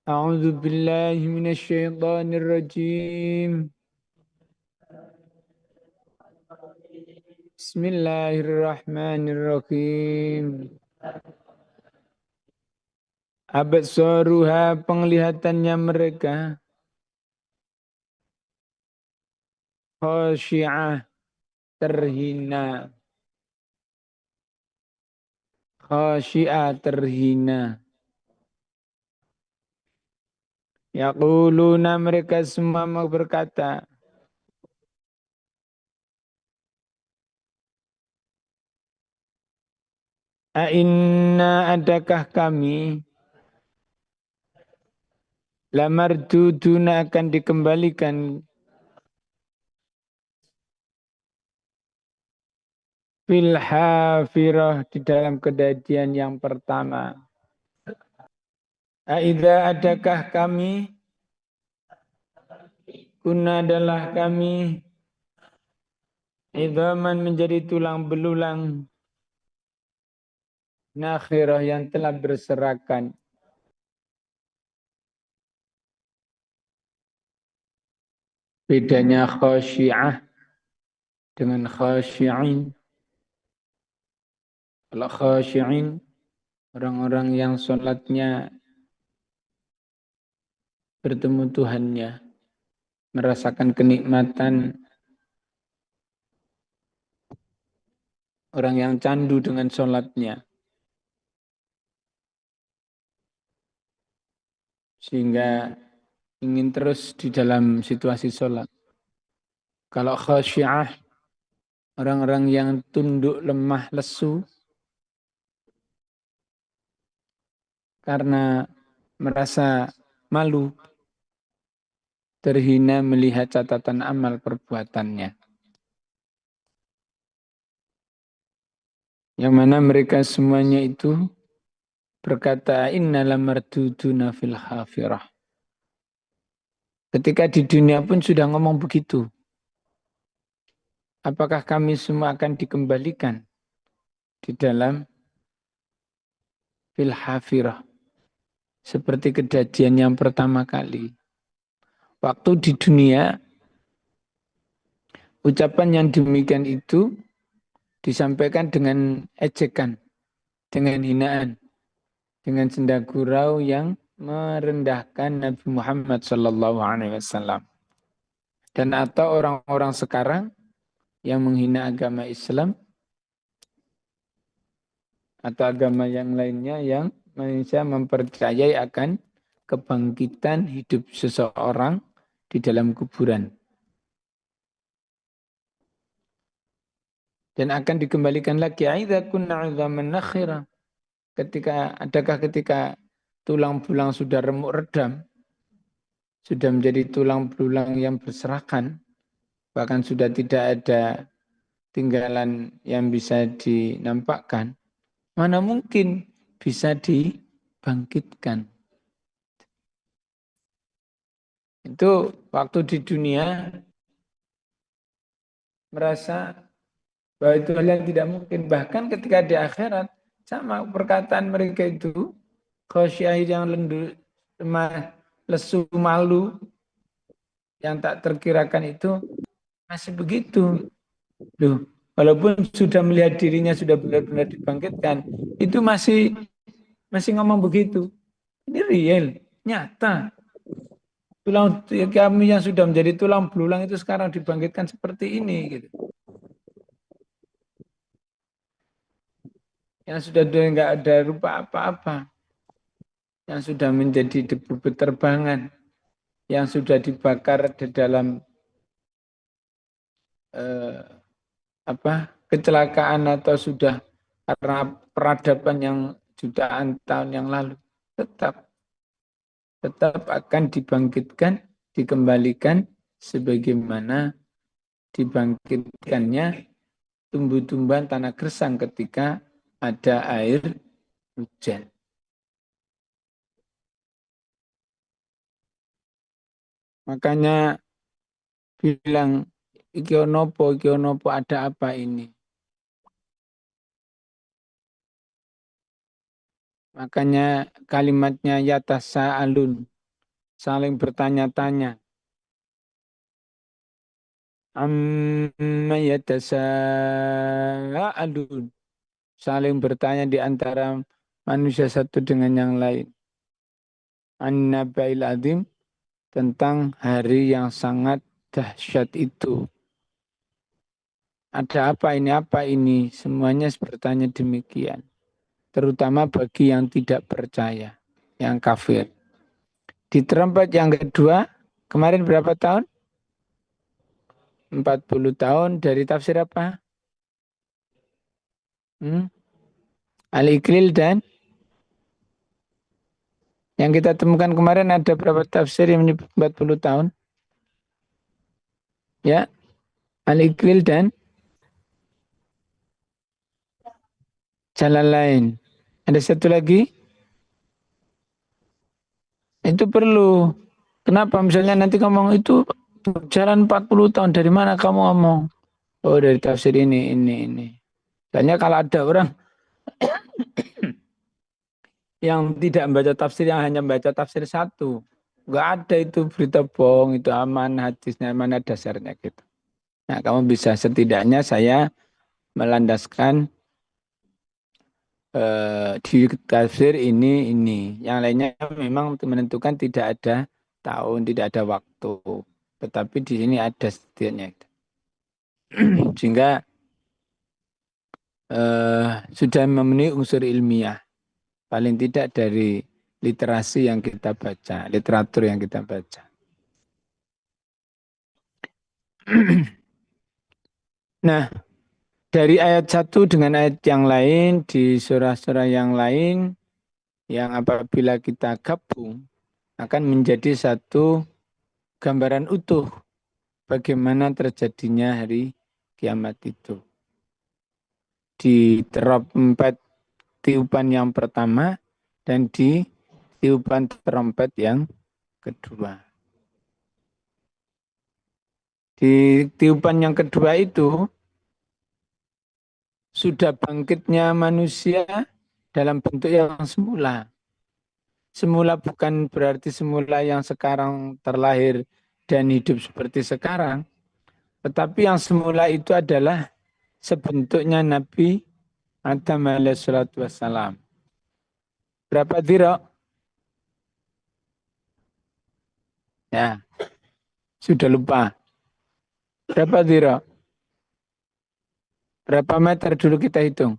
أعوذ بالله من الشيطان الرجيم. بسم الله الرحمن الرحيم. Absaruha penglihatannya mereka khasyi'ah terhina. Khasyi'ah terhina. Yaquluna mereka semua berkata, Inna adakah kami lamarduduna akan dikembalikan fil hafirah di dalam kejadian yang pertama. Aidza adakah kami kuna adalah kami idzaman menjadi tulang belulang nakhirah yang telah berserakan. Bedanya khasyi'ah dengan khasyi'in. Kalau khasyi'in orang-orang yang sholatnya bertemu Tuhannya, merasakan kenikmatan, orang yang candu dengan sholatnya, sehingga ingin terus di dalam situasi sholat. Kalau khasyi'ah, orang-orang yang tunduk lemah lesu, karena merasa malu, terhina melihat catatan amal perbuatannya. Yang mana mereka semuanya itu berkata, innala marduduna fil hafirah. Ketika di dunia pun sudah ngomong begitu. Apakah kami semua akan dikembalikan di dalam fil hafirah. Seperti kejadian yang pertama kali. Waktu di dunia, ucapan yang demikian itu disampaikan dengan ejekan, dengan hinaan, dengan senda gurau yang merendahkan Nabi Muhammad SAW. Dan atau orang-orang sekarang yang menghina agama Islam atau agama yang lainnya yang bisa mempercayai akan kebangkitan hidup seseorang di dalam kuburan. Dan akan dikembalikan lagi aidza kunna 'idzaman nakhira. Ketika tulang belulang sudah remuk redam, sudah menjadi tulang belulang yang berserakan, bahkan sudah tidak ada tinggalan yang bisa dinampakkan, mana mungkin bisa dibangkitkan. Itu waktu di dunia merasa bahwa itu hal yang tidak mungkin. Bahkan ketika di akhirat, sama perkataan mereka itu, khasyah yang lendu, lemah, lesu, malu, yang tak terkirakan itu masih begitu. Loh, walaupun sudah melihat dirinya sudah benar-benar dibangkitkan, itu masih ngomong begitu. Ini real, nyata. Tulang kami yang sudah menjadi tulang belulang itu sekarang dibangkitkan seperti ini, gitu. Yang sudah nggak ada rupa apa-apa, yang sudah menjadi debu beterbangan, yang sudah dibakar di dalam kecelakaan atau sudah karena peradaban yang jutaan tahun yang lalu, tetap akan dibangkitkan, dikembalikan sebagaimana dibangkitkannya tumbuh-tumbuhan tanah gersang ketika ada air hujan. Makanya bilang iki onopo ada apa ini? Makanya kalimatnya yatasa alun. saling bertanya-tanya. Amma yatasaalun, saling bertanya di antara manusia satu dengan yang lain. An-naba'il azim, tentang hari yang sangat dahsyat itu. Ada apa ini, apa ini? Semuanya bertanya demikian. Terutama bagi yang tidak percaya, yang kafir. Di trompet yang kedua, kemarin berapa tahun? 40 tahun dari tafsir apa? Hmm? Al-Iqlil dan yang kita temukan kemarin ada berapa tafsir yang menyebut 40 tahun? Ya, Al-Iqlil dan jalan lain. Ada satu lagi, itu perlu. Kenapa? Misalnya nanti ngomong itu jalan 40 tahun, dari mana kamu ngomong? Oh, dari tafsir ini. Soalnya kalau ada orang yang tidak membaca tafsir, yang hanya membaca tafsir satu, nggak ada itu berita bohong, itu aman hadisnya, mana dasarnya gitu. Nah, kamu bisa setidaknya saya melandaskan di tafsir ini. Yang lainnya memang menentukan tidak ada tahun, tidak ada waktu. Tetapi di sini ada setidaknya. Sehingga sudah memenuhi unsur ilmiah. Paling tidak dari literasi yang kita baca, literatur yang kita baca. Nah, dari ayat satu dengan ayat yang lain, di surah-surah yang lain, yang apabila kita gabung, akan menjadi satu gambaran utuh bagaimana terjadinya hari kiamat itu. Di trompet tiupan yang pertama dan di tiupan trompet yang kedua. Di tiupan yang kedua itu sudah bangkitnya manusia dalam bentuk yang semula. Semula bukan berarti semula yang sekarang terlahir dan hidup seperti sekarang, tetapi yang semula itu adalah sebentuknya Nabi Adam alaihissalatu wassalam. Berapa dirok? Ya, sudah lupa. Berapa dirok? Berapa meter dulu kita hitung?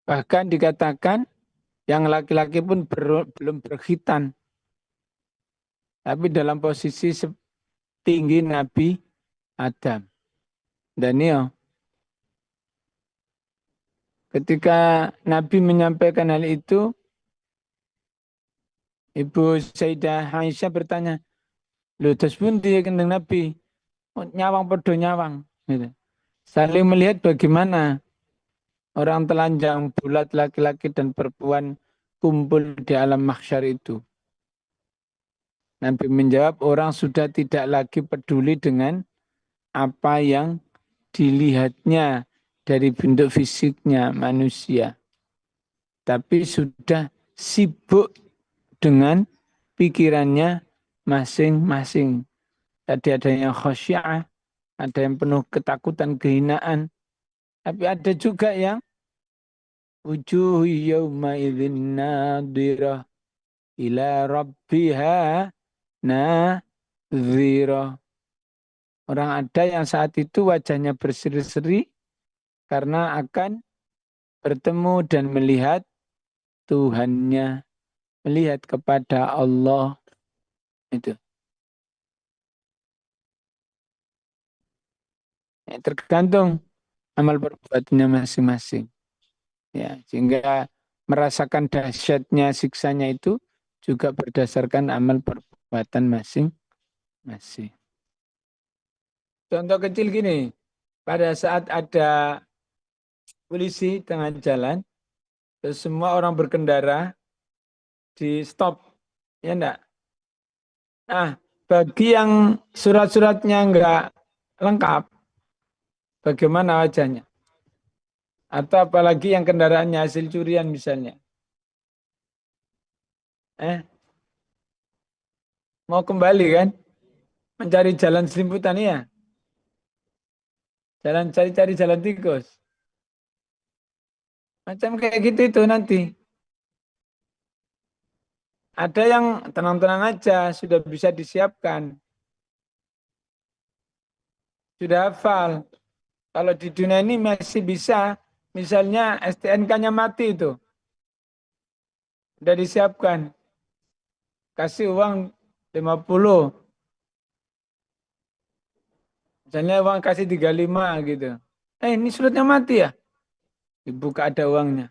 Bahkan dikatakan yang laki-laki pun belum berkhitan. Tapi dalam posisi setinggi Nabi Adam. Daniel, ketika Nabi menyampaikan hal itu, Ibu Sayyidah Aisyah bertanya, "Lho, terus pun dia kendeng Nabi, oh, nyawang podo nyawang." Gitu. Saling melihat bagaimana orang telanjang bulat laki-laki dan perempuan kumpul di alam mahsyar itu. Nabi menjawab, orang sudah tidak lagi peduli dengan apa yang dilihatnya dari bentuk fisiknya manusia. Tapi sudah sibuk dengan pikirannya masing-masing. Tadi ada yang khasya'ah, ada yang penuh ketakutan, kehinaan. Tapi ada juga yang wujuh yawma idzin nadirah ila rabbiha nadhirah. Orang ada yang saat itu wajahnya berseri-seri karena akan bertemu dan melihat Tuhannya, melihat kepada Allah. Itu. Ya, tergantung amal perbuatannya masing-masing. Ya, sehingga merasakan dahsyatnya siksanya itu juga berdasarkan amal perbuatan masing-masing. Contoh kecil gini, pada saat ada polisi tengah jalan, terus semua orang berkendara di stop, ya enggak? Nah, bagi yang surat-suratnya enggak lengkap, bagaimana wajahnya? Atau apalagi yang kendaraannya hasil curian misalnya. Mau kembali kan? Mencari jalan selimputan ya. Jalan cari-cari jalan tikus. Macam kayak gitu itu nanti. Ada yang tenang-tenang aja, sudah bisa disiapkan. Sudah hafal. Kalau di dunia ini masih bisa, misalnya STNK-nya mati itu. Sudah disiapkan. Kasih uang 50. Misalnya uang kasih 35 gitu. Ini suratnya mati ya? Dibuka ada uangnya.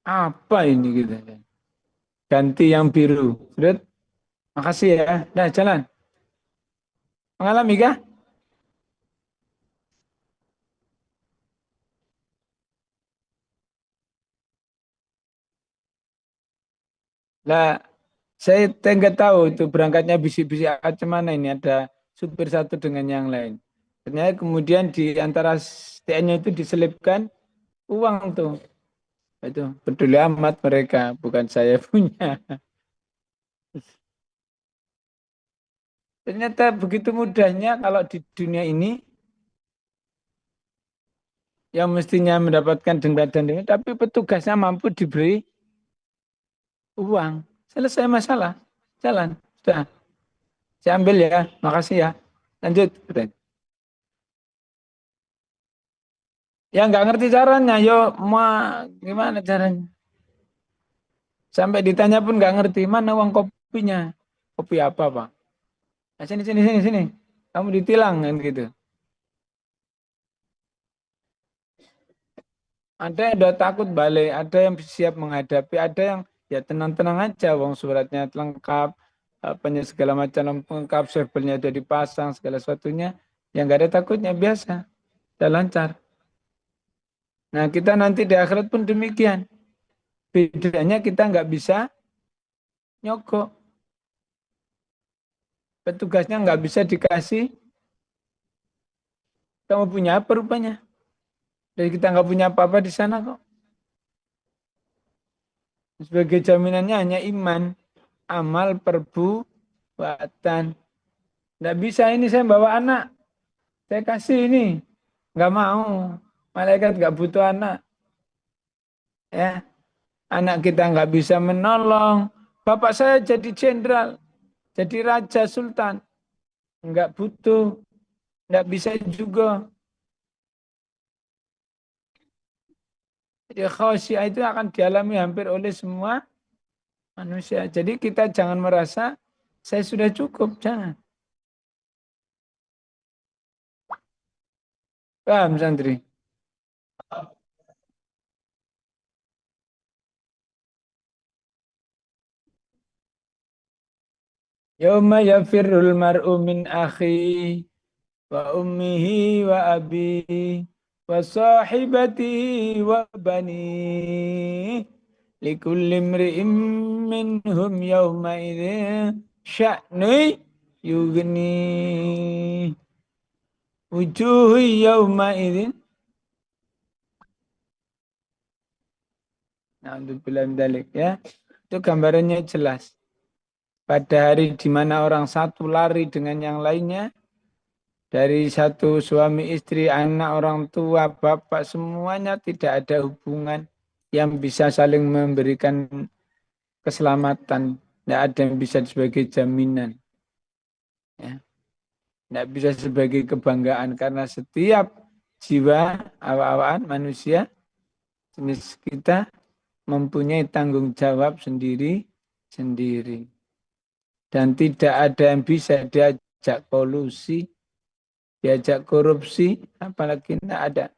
Apa ini gitu. Ganti yang biru. Sudah, makasih ya. Nah, jalan. Mengalami kah? Lah, saya nggak tahu itu berangkatnya bisik-bisik macam mana ini. Ada supir satu dengan yang lain. Ternyata kemudian di antara STN-nya itu diselipkan uang tuh. Itu peduli amat mereka, bukan saya punya. Ternyata begitu mudahnya kalau di dunia ini yang mestinya mendapatkan denda dan denda, tapi petugasnya mampu diberi uang. Selesai masalah. Jalan. Sudah. Saya ambil ya. Makasih ya. Lanjut. Ya nggak ngerti caranya. Yo, gimana caranya? Sampai ditanya pun nggak ngerti. Mana uang kopinya? Kopi apa, Pak? Nah, sini, sini, sini, sini. Kamu ditilang kan gitu. Ada yang udah takut balik, ada yang siap menghadapi, ada yang ya tenang-tenang aja, wong suratnya lengkap, apanya segala macam lengkap, servernya udah dipasang, segala sesuatunya, yang nggak ada takutnya biasa, udah lancar. Nah kita nanti di akhirat pun demikian, bedanya kita nggak bisa nyogok, petugasnya nggak bisa dikasih, kamu punya apa rupanya, dan kita nggak punya apa-apa di sana kok. Sebagai jaminannya hanya iman, amal, perbuatan. Nggak bisa ini saya bawa anak, saya kasih ini. Nggak mau. Malaikat nggak butuh anak. Ya, anak kita nggak bisa menolong. Bapak saya jadi jenderal, jadi raja sultan. Nggak butuh, nggak bisa juga. Jadi khawasiyah itu akan dialami hampir oleh semua manusia. Jadi kita jangan merasa saya sudah cukup, jangan. Paham santri? Yauma yafirrul mar'u min akhi wa ummihi wa abihi wa sahibatihi wa bani likulli imri'in minhum yawma idzin sya'nu yughni wujuhu yawma idzin na'udzubillah min dzalik ya. Itu gambarannya jelas. Pada hari di mana orang satu lari dengan yang lainnya, dari satu suami istri, anak, orang tua, bapak, semuanya tidak ada hubungan yang bisa saling memberikan keselamatan. Tidak ada yang bisa sebagai jaminan. Ya. Tidak bisa sebagai kebanggaan karena setiap jiwa, awak-awakan manusia, jenis kita mempunyai tanggung jawab sendiri-sendiri. Dan tidak ada yang bisa diajak kolusi, diajak korupsi, apalagi tidak ada.